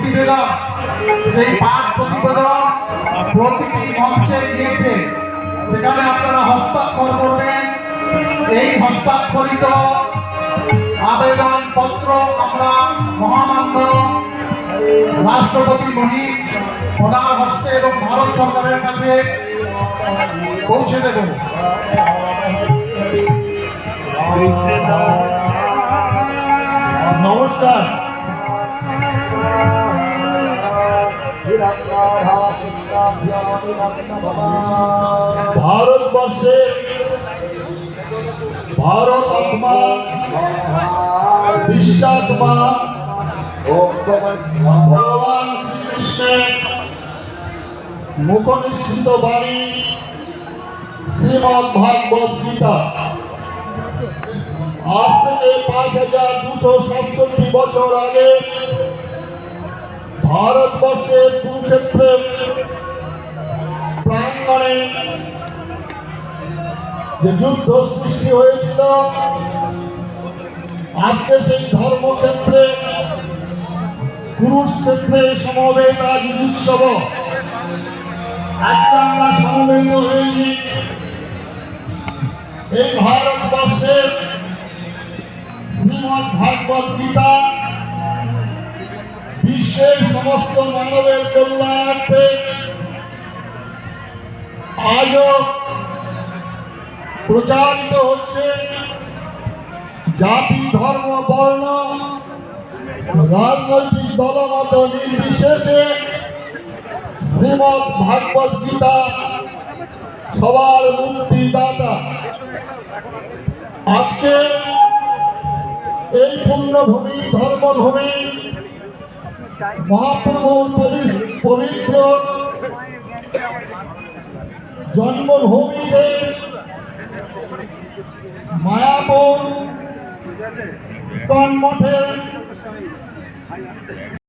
প্রতিবেদন, সেই পাঠ প্রতিবেদন প্রতিটি মঞ্চে গিয়েছে, সেখানে আপনারা হস্তাক্ষর করবেন। এই হস্তাক্ষরিত আবেদন পত্র আমরা মহামান্য রাষ্ট্রপতি মহিম ওনার হস্তে এবং ভারত সরকারের কাছে পৌঁছে দেব। নমস্কার। ভারতবর্ষে ভারত আত্মা বিশ্বাত্মা ভগবান শ্রীকৃষ্ণের মুখনিসৃত বাণী শ্রীমদ্ ভাগবত গীতা আজ থেকে 5267 বছর আগে ভারতবর্ষের কুরুক্ষেত্রের প্রাঙ্গণে যে যুদ্ধ সৃষ্টি হয়েছিল, আজকে সেই ধর্মক্ষেত্রে কুরুক্ষেত্রে সমবেত আজ উৎসব। আজকে আমরা সমবেত হয়েছি এই ভারতবর্ষের শ্রীমদ্ ভাগবত গীতা বিশ্বের সমস্ত মানবের কল্যাণার্থে আজও প্রচারিত হচ্ছে। জাতি, ধর্ম, বর্ণ, রাজনৈতিক দলমত নির্বিশেষে শ্রীমদ্ ভাগবত গীতা সবার মুক্তিদাতা। আজকে এই পুণ্যভূমি, ধর্মভূমি, মহাপ্রভুর পবিত্র জন্মভূমিতে মায়াপুর ইস্কন মঠের